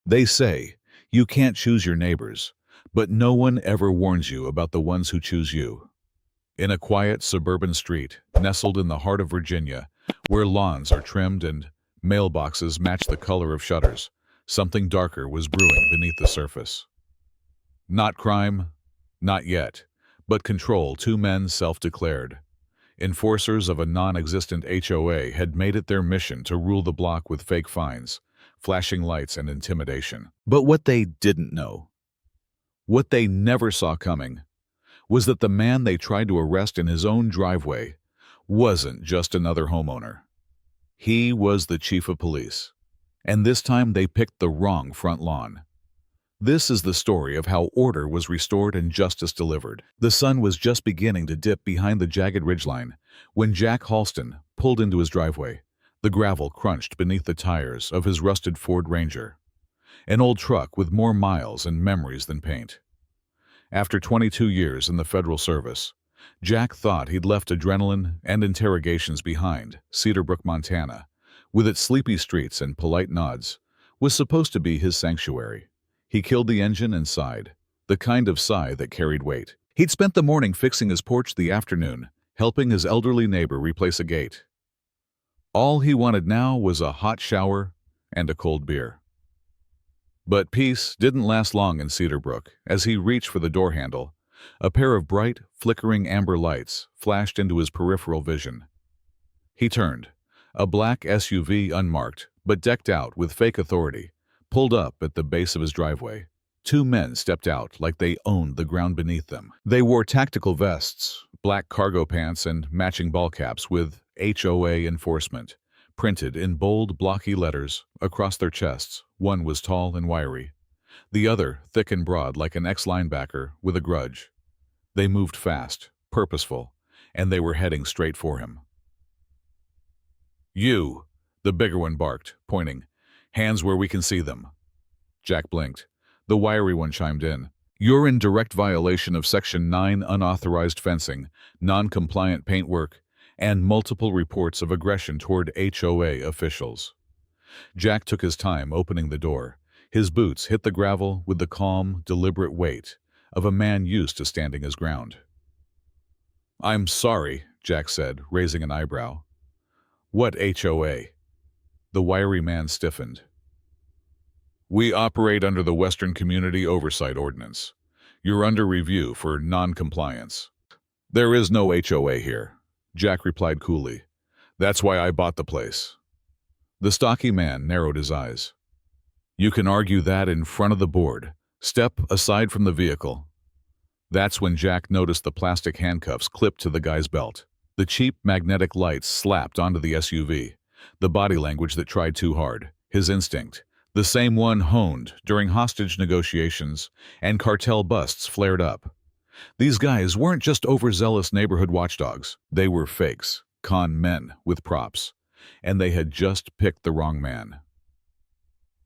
They say you can't choose your neighbors, but no one ever warns you about the ones who choose you. In a quiet suburban street, nestled in the heart of Virginia, where lawns are trimmed and mailboxes match the color of shutters, something darker was brewing beneath the surface. Not crime, not yet, but control. Two men self-declared enforcers of a non-existent HOA had made it their mission to rule the block with fake fines, flashing lights, and intimidation. But what they didn't know, what they never saw coming, was that the man they tried to arrest in his own driveway wasn't just another homeowner. He was the chief of police, and this time they picked the wrong front lawn. This is the story of how order was restored and justice delivered. The sun was just beginning to dip behind the jagged ridgeline when Jack Halston pulled into his driveway. The gravel crunched beneath the tires of his rusted Ford Ranger, an old truck with more miles and memories than paint. After 22 years in the federal service, Jack thought he'd left adrenaline and interrogations behind. Cedar Brook, Montana, with its sleepy streets and polite nods, was supposed to be his sanctuary. He killed the engine and sighed, the kind of sigh that carried weight. He'd spent the morning fixing his porch, the afternoon helping his elderly neighbor replace a gate. All he wanted now was a hot shower and a cold beer. But peace didn't last long in Cedar Brook. As he reached for the door handle, a pair of bright, flickering amber lights flashed into his peripheral vision. He turned. A black SUV, unmarked, but decked out with fake authority, pulled up at the base of his driveway. Two men stepped out like they owned the ground beneath them. They wore tactical vests, black cargo pants, and matching ball caps with HOA enforcement printed in bold, blocky letters across their chests. One was tall and wiry, the other thick and broad like an ex-linebacker with a grudge. They moved fast, purposeful, and they were heading straight for him. "You," the bigger one barked, pointing. "Hands where we can see them." Jack blinked. The wiry one chimed in. "You're in direct violation of Section 9, unauthorized fencing, non-compliant paintwork, and multiple reports of aggression toward HOA officials." Jack took his time opening the door. His boots hit the gravel with the calm, deliberate weight of a man used to standing his ground. "I'm sorry," Jack said, raising an eyebrow. "What HOA?" The wiry man stiffened. "We operate under the Western Community Oversight Ordinance. You're under review for non-compliance." "There is no HOA here," Jack replied coolly. "That's why I bought the place." The stocky man narrowed his eyes. "You can argue that in front of the board. Step aside from the vehicle." That's when Jack noticed the plastic handcuffs clipped to the guy's belt. The cheap magnetic lights slapped onto the SUV. The body language that tried too hard. His instinct, the same one honed during hostage negotiations and cartel busts, flared up. These guys weren't just overzealous neighborhood watchdogs. They were fakes, con men with props. And they had just picked the wrong man.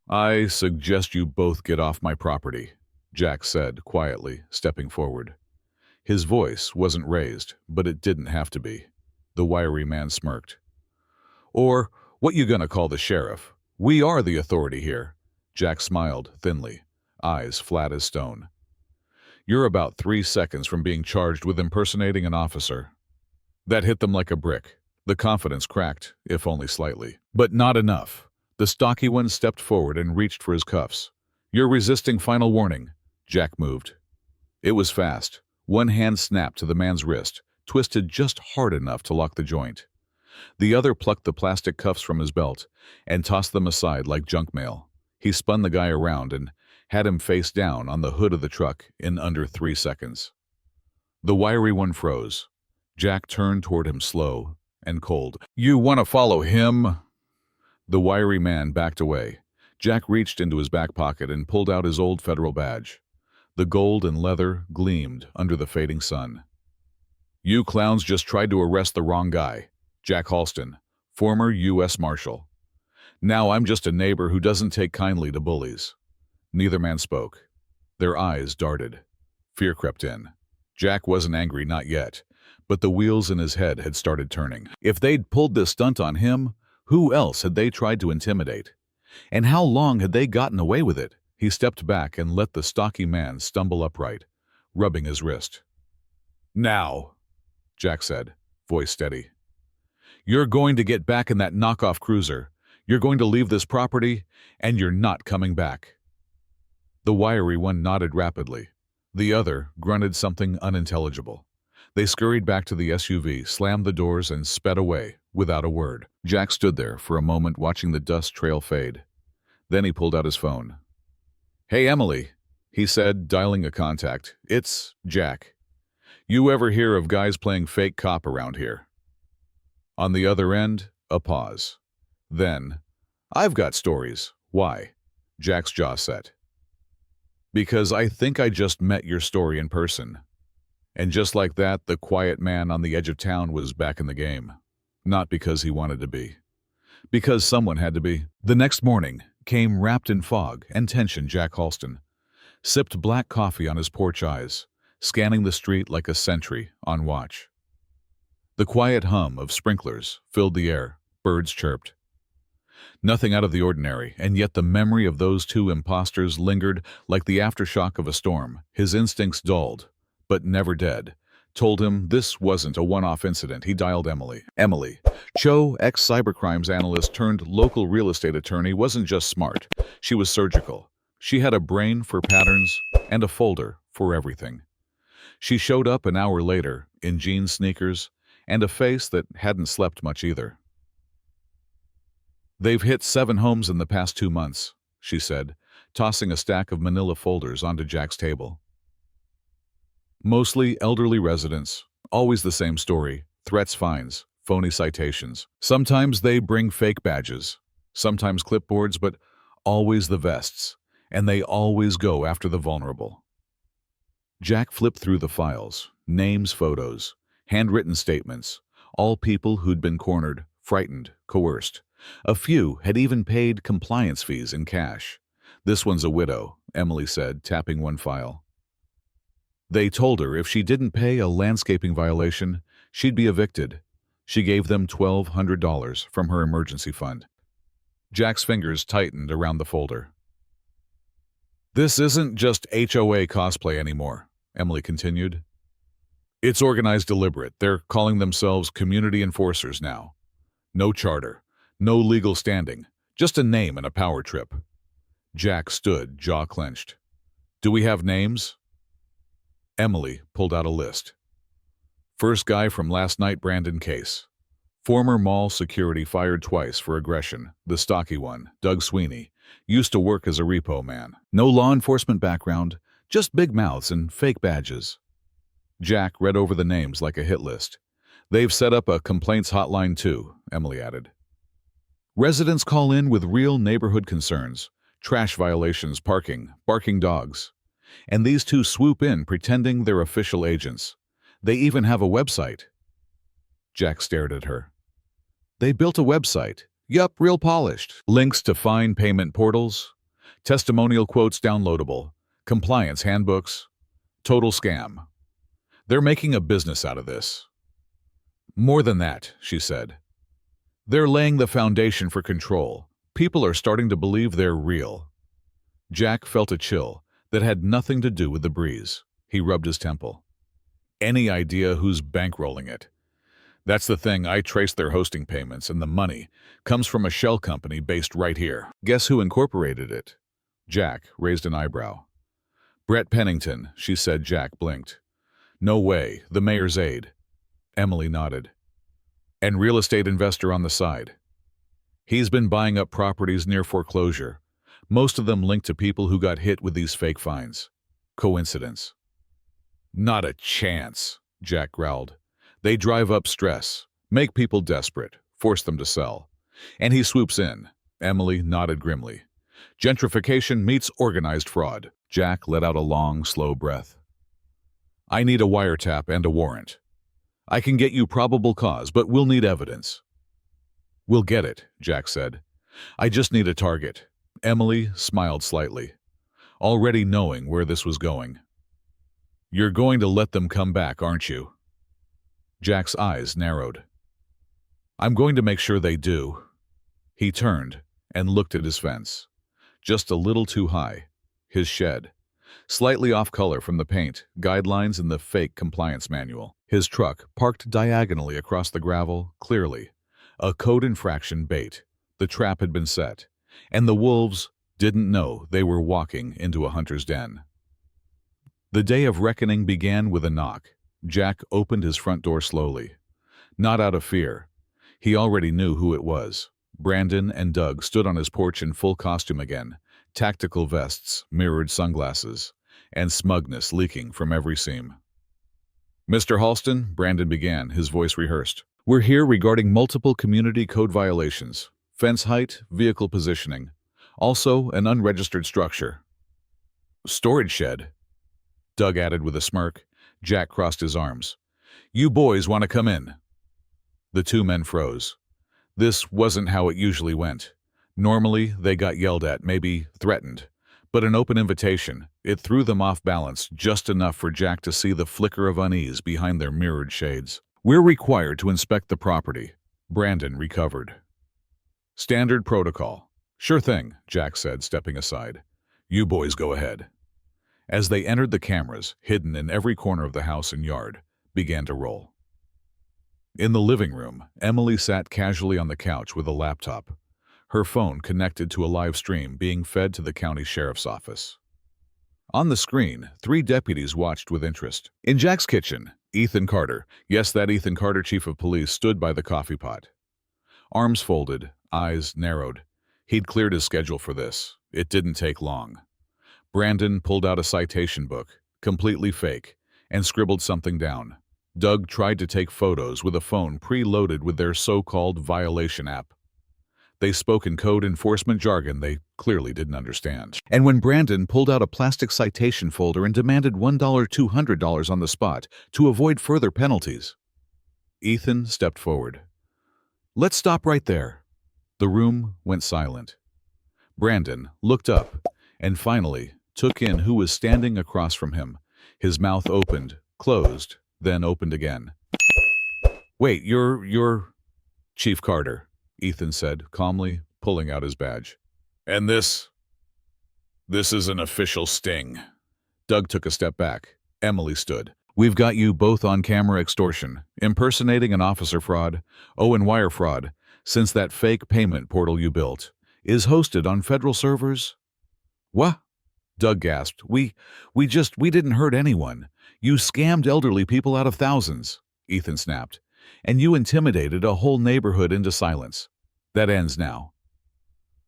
"I suggest you both get off my property," Jack said quietly, stepping forward. His voice wasn't raised, but it didn't have to be. The wiry man smirked. "Or what you gonna call the sheriff? We are the authority here." Jack smiled thinly, eyes flat as stone. "You're about 3 seconds from being charged with impersonating an officer." That hit them like a brick. The confidence cracked, if only slightly. But not enough. The stocky one stepped forward and reached for his cuffs. "You're resisting final warning." Jack moved. It was fast. One hand snapped to the man's wrist, twisted just hard enough to lock the joint. The other plucked the plastic cuffs from his belt and tossed them aside like junk mail. He spun the guy around and had him face down on the hood of the truck in under 3 seconds. The wiry one froze. Jack turned toward him slow and cold. "You want to follow him?" The wiry man backed away. Jack reached into his back pocket and pulled out his old federal badge. The gold and leather gleamed under the fading sun. "You clowns just tried to arrest the wrong guy. Jack Halston, former U.S. Marshal. Now I'm just a neighbor who doesn't take kindly to bullies." Neither man spoke. Their eyes darted. Fear crept in. Jack wasn't angry, not yet, but the wheels in his head had started turning. If they'd pulled this stunt on him, who else had they tried to intimidate? And how long had they gotten away with it? He stepped back and let the stocky man stumble upright, rubbing his wrist. "Now," Jack said, voice steady. "You're going to get back in that knockoff cruiser. You're going to leave this property, and you're not coming back." The wiry one nodded rapidly. The other grunted something unintelligible. They scurried back to the SUV, slammed the doors, and sped away, without a word. Jack stood there for a moment watching the dust trail fade. Then he pulled out his phone. "Hey, Emily," he said, dialing a contact. "It's Jack. You ever hear of guys playing fake cop around here?" On the other end, a pause. Then, "I've got stories." "Why?" Jack's jaw set. "Because I think I just met your story in person." And just like that, the quiet man on the edge of town was back in the game. Not because he wanted to be. Because someone had to be. The next morning came wrapped in fog and tension. Jack Halston sipped black coffee on his porch eyes, scanning the street like a sentry on watch. The quiet hum of sprinklers filled the air. Birds chirped. Nothing out of the ordinary, and yet the memory of those two impostors lingered like the aftershock of a storm. His instincts dulled, but never dead, told him this wasn't a one-off incident. He dialed Emily. Emily, Cho, ex-cybercrimes analyst turned local real estate attorney, wasn't just smart. She was surgical. She had a brain for patterns and a folder for everything. She showed up an hour later in jeans, sneakers, and a face that hadn't slept much either. "They've hit 7 homes in the past 2 months," she said, tossing a stack of manila folders onto Jack's table. "Mostly elderly residents, always the same story, threats, fines, phony citations. Sometimes they bring fake badges, sometimes clipboards, but always the vests, and they always go after the vulnerable." Jack flipped through the files, names, photos, handwritten statements, all people who'd been cornered, frightened, coerced. A few had even paid compliance fees in cash. "This one's a widow," Emily said, tapping one file. "They told her if she didn't pay a landscaping violation, she'd be evicted. She gave them $1,200 from her emergency fund." Jack's fingers tightened around the folder. "This isn't just HOA cosplay anymore," Emily continued. "It's organized, deliberate. They're calling themselves community enforcers now. No charter, no legal standing, just a name and a power trip." Jack stood, jaw clenched. "Do we have names?" Emily pulled out a list. "First guy from last night, Brandon Case. Former mall security, fired twice for aggression. The stocky one, Doug Sweeney, used to work as a repo man. No law enforcement background, just big mouths and fake badges." Jack read over the names like a hit list. "They've set up a complaints hotline too," Emily added. "Residents call in with real neighborhood concerns, trash violations, parking, barking dogs. And these two swoop in pretending they're official agents. They even have a website." Jack stared at her. "They built a website. Yup, real polished. Links to fine payment portals, testimonial quotes downloadable, compliance handbooks. Total scam. They're making a business out of this." "More than that," she said. "They're laying the foundation for control. People are starting to believe they're real." Jack felt a chill that had nothing to do with the breeze. He rubbed his temple. "Any idea who's bankrolling it?" "That's the thing. I traced their hosting payments, and the money comes from a shell company based right here." "Guess who incorporated it?" Jack raised an eyebrow. "Brett Pennington," she said. Jack blinked. "No way. The mayor's aide." Emily nodded. "And real estate investor on the side. He's been buying up properties near foreclosure, most of them linked to people who got hit with these fake fines. Coincidence?" "Not a chance," Jack growled. "They drive up stress, make people desperate, force them to sell. And he swoops in." Emily nodded grimly. "Gentrification meets organized fraud." Jack let out a long, slow breath. "I need a wiretap and a warrant. I can get you probable cause, but we'll need evidence." "We'll get it," Jack said. "I just need a target." Emily smiled slightly, already knowing where this was going. "You're going to let them come back, aren't you?" Jack's eyes narrowed. "I'm going to make sure they do." He turned and looked at his fence. Just a little too high. His shed. Slightly off color from the paint, guidelines in the fake compliance manual. His truck parked diagonally across the gravel, clearly. A code infraction bait. The trap had been set. And the wolves didn't know they were walking into a hunter's den. The day of reckoning began with a knock. Jack opened his front door slowly. Not out of fear. He already knew who it was. Brandon and Doug stood on his porch in full costume again. Tactical vests, mirrored sunglasses, and smugness leaking from every seam. "Mr. Halston," Brandon began, his voice rehearsed. "We're here regarding multiple community code violations. Fence height, vehicle positioning. Also, an unregistered structure." "Storage shed," Doug added with a smirk. Jack crossed his arms. "You boys want to come in?" The two men froze. This wasn't how it usually went. Normally, they got yelled at, maybe threatened. But an open invitation, it threw them off balance just enough for Jack to see the flicker of unease behind their mirrored shades. "We're required to inspect the property." Brandon recovered. "Standard protocol." "Sure thing," Jack said, stepping aside. "You boys go ahead." As they entered, the cameras, hidden in every corner of the house and yard, began to roll. In the living room, Emily sat casually on the couch with a laptop, her phone connected to a live stream being fed to the county sheriff's office. On the screen, 3 deputies watched with interest. In Jack's kitchen, Ethan Carter, yes, that Ethan Carter, chief of police, stood by the coffee pot. Arms folded, eyes narrowed. He'd cleared his schedule for this. It didn't take long. Brandon pulled out a citation book, completely fake, and scribbled something down. Doug tried to take photos with a phone preloaded with their so-called violation app. They spoke in code enforcement jargon they clearly didn't understand. And when Brandon pulled out a plastic citation folder and demanded $1, $200 on the spot to avoid further penalties, Ethan stepped forward. "Let's stop right there." The room went silent. Brandon looked up and finally took in who was standing across from him. His mouth opened, closed, then opened again. "Wait, you're Chief Carter," Ethan said, calmly, pulling out his badge. "And this is an official sting." Doug took a step back. Emily stood. "We've got you both on camera extortion, impersonating an officer fraud, and wire fraud, since that fake payment portal you built is hosted on federal servers." "What?" Doug gasped. We didn't hurt anyone. You scammed elderly people out of thousands," Ethan snapped. "And you intimidated a whole neighborhood into silence. That ends now."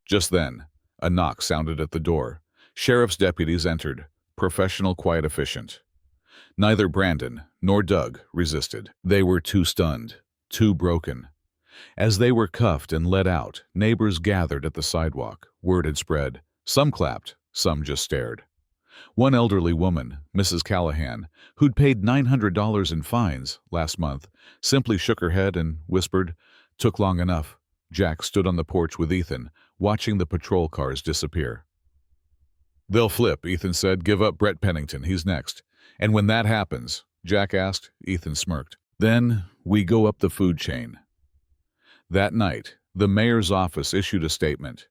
Just then, a knock sounded at the door. Sheriff's deputies entered, professional, quiet, efficient. Neither Brandon nor Doug resisted. They were too stunned, too broken. As they were cuffed and led out, neighbors gathered at the sidewalk. Word had spread. Some clapped, some just stared. One elderly woman, Mrs. Callahan, who'd paid $900 in fines last month, simply shook her head and whispered, "Took long enough." Jack stood on the porch with Ethan, watching the patrol cars disappear. "They'll flip," Ethan said. "Give up Brett Pennington, he's next." "And when that happens," Jack asked. Ethan smirked. "Then we go up the food chain." That night, the mayor's office issued a statement.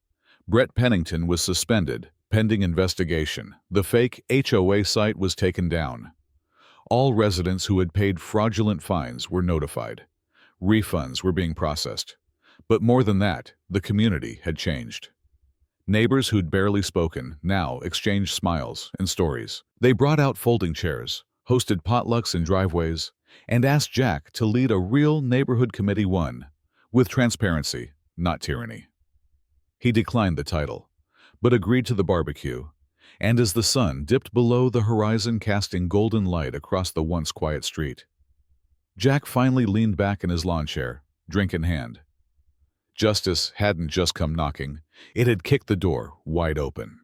Brett Pennington was suspended, pending investigation. The fake HOA site was taken down. All residents who had paid fraudulent fines were notified. Refunds were being processed. But more than that, the community had changed. Neighbors who'd barely spoken now exchanged smiles and stories. They brought out folding chairs, hosted potlucks in driveways, and asked Jack to lead a real neighborhood committee with transparency, not tyranny. He declined the title, but agreed to the barbecue, and as the sun dipped below the horizon casting golden light across the once quiet street, Jack finally leaned back in his lawn chair, drink in hand. Justice hadn't just come knocking, it had kicked the door wide open.